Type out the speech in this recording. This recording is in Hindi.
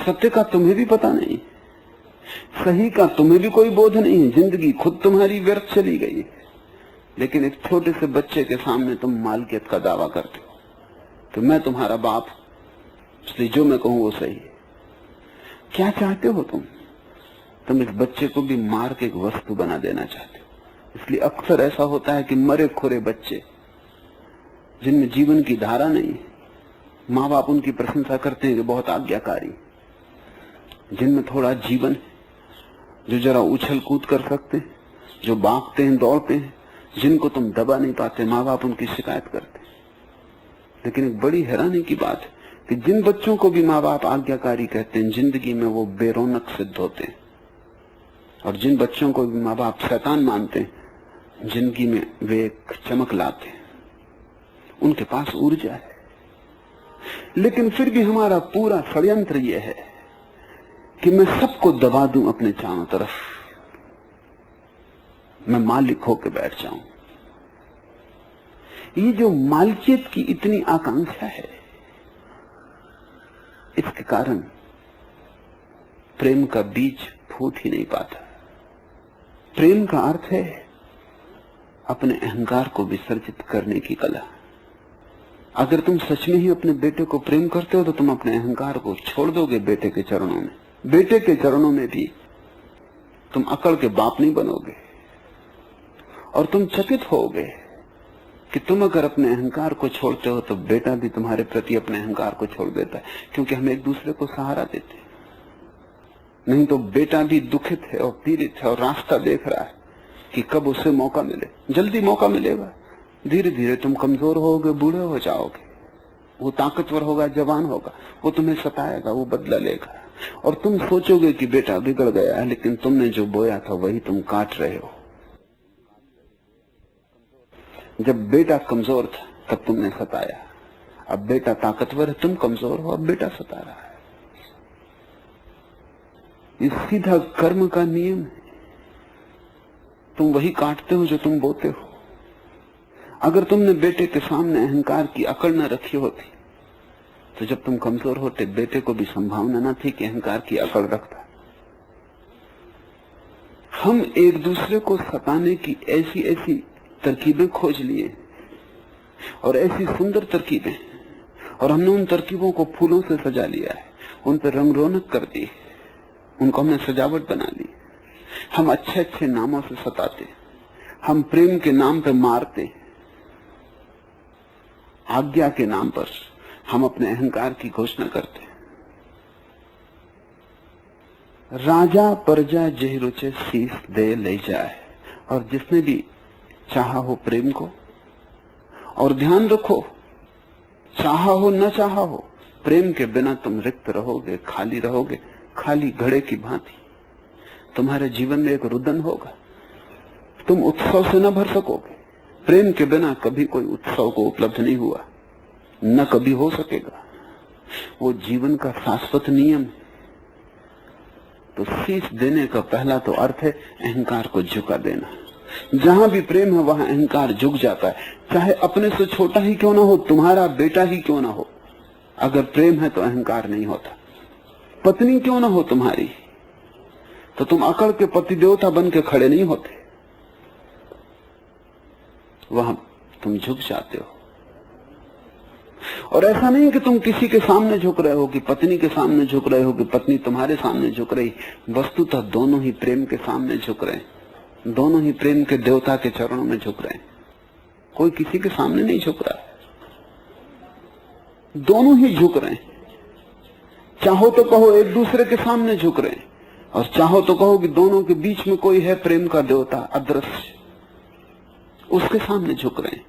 सत्य का तुम्हें भी पता नहीं, सही का तुम्हें भी कोई बोध नहीं है, जिंदगी खुद तुम्हारी व्यर्थ चली गई है। लेकिन एक छोटे से बच्चे के सामने तुम मालिकियत का दावा करते हो कि मैं तुम्हारा बाप, इसलिए जो मैं कहूं वो सही है। क्या चाहते हो तुम इस बच्चे को भी मार के एक वस्तु बना देना चाहते हो। इसलिए अक्सर ऐसा होता है कि मरे खुरे बच्चे जिनमें जीवन की धारा नहीं है, माँ बाप उनकी प्रशंसा करते हैं कि बहुत आज्ञाकारी, जिनमें थोड़ा जीवन है, जो जरा उछल कूद कर सकते हैं, जो भागते हैं दौड़ते हैं, जिनको तुम दबा नहीं पाते, माँ बाप उनकी शिकायत करते हैं। लेकिन एक बड़ी हैरानी की बात है कि जिन बच्चों को भी माँ बाप आज्ञाकारी कहते हैं, जिंदगी में वो बेरौनक सिद्ध होते हैं, और जिन बच्चों को भी माँ बाप शैतान मानते हैं, जिंदगी में वे एक चमक लाते हैं, उनके पास ऊर्जा है। लेकिन फिर भी हमारा पूरा षड्यंत्र यह है कि मैं सबको दबा दूं अपने चारों तरफ, मैं मालिक होकर बैठ जाऊं। ये जो मालिकियत की इतनी आकांक्षा है, इसके कारण प्रेम का बीज फूट ही नहीं पाता। प्रेम का अर्थ है अपने अहंकार को विसर्जित करने की कला। अगर तुम सच में ही अपने बेटे को प्रेम करते हो तो तुम अपने अहंकार को छोड़ दोगे बेटे के चरणों में। बेटे के चरणों में भी तुम अकड़ के बाप नहीं बनोगे, और तुम चकित होगे कि तुम अगर अपने अहंकार को छोड़ते हो तो बेटा भी तुम्हारे प्रति अपने अहंकार को छोड़ देता है, क्योंकि हम एक दूसरे को सहारा देते हैं। नहीं तो बेटा भी दुखित है और पीड़ित है और रास्ता देख रहा है कि कब उसे मौका मिले। जल्दी मौका मिलेगा, धीरे धीरे तुम कमजोर होगे, बूढ़े हो जाओगे। वो ताकतवर होगा, जवान होगा, वो तुम्हें सताएगा, वो बदला लेगा, और तुम सोचोगे कि बेटा बिगड़ गया है, लेकिन तुमने जो बोया था वही तुम काट रहे हो। जब बेटा कमजोर था तब तुमने सताया, अब बेटा ताकतवर है, तुम कमजोर हो, अब बेटा सता रहा है। ये सीधा कर्म का नियम है। तुम वही काटते हो जो तुम बोते हो। अगर तुमने बेटे के सामने अहंकार की अकड़ न रखी होती तो जब तुम कमजोर होते, बेटे को भी संभावना न थी कि अहंकार की अकड़ रखता। हम एक दूसरे को सताने की ऐसी ऐसी तरकीबें खोज लिए, और ऐसी सुंदर तरकीबें, और हमने उन तरकीबों को फूलों से सजा लिया है, उन पर रंग रौनक कर दी, उनको हमने सजावट बना ली। हम अच्छे अच्छे नामों से सताते, हम प्रेम के नाम पर मारते, आज्ञा के नाम पर हम अपने अहंकार की घोषणा करते। राजा प्रजा जेहि रुचे शीस दे ले जाए। और जिसने भी चाहा हो प्रेम को, और ध्यान रखो, चाहा हो न चाहा हो, प्रेम के बिना तुम रिक्त रहोगे, खाली रहोगे, खाली घड़े की भांति। तुम्हारे जीवन में एक रुदन होगा, तुम उत्सव से न भर सकोगे। प्रेम के बिना कभी कोई उत्सव को उपलब्ध नहीं हुआ, न कभी हो सकेगा। वो जीवन का शाश्वत नियम है। तो शीश देने का पहला तो अर्थ है अहंकार को झुका देना। जहां भी प्रेम है वहां अहंकार झुक जाता है, चाहे अपने से छोटा ही क्यों ना हो, तुम्हारा बेटा ही क्यों ना हो। अगर प्रेम है तो अहंकार नहीं होता। पत्नी क्यों ना हो तुम्हारी, तो तुम अकड़ के पति देवता बन के खड़े नहीं होते, वहां तुम झुक जाते हो। और ऐसा नहीं कि तुम किसी के सामने झुक रहे हो, कि पत्नी के सामने झुक रहे हो, कि पत्नी तुम्हारे सामने झुक रही। वस्तुतः दोनों ही प्रेम के सामने झुक रहे हैं, दोनों ही प्रेम के देवता के चरणों में झुक रहे हैं। कोई किसी के सामने नहीं झुक रहा है, दोनों ही झुक रहे हैं। चाहो तो कहो एक दूसरे के सामने झुक रहे हैं, और चाहो तो कहो कि दोनों के बीच में कोई है प्रेम का देवता अदृश्य, उसके सामने झुक रहे हैं।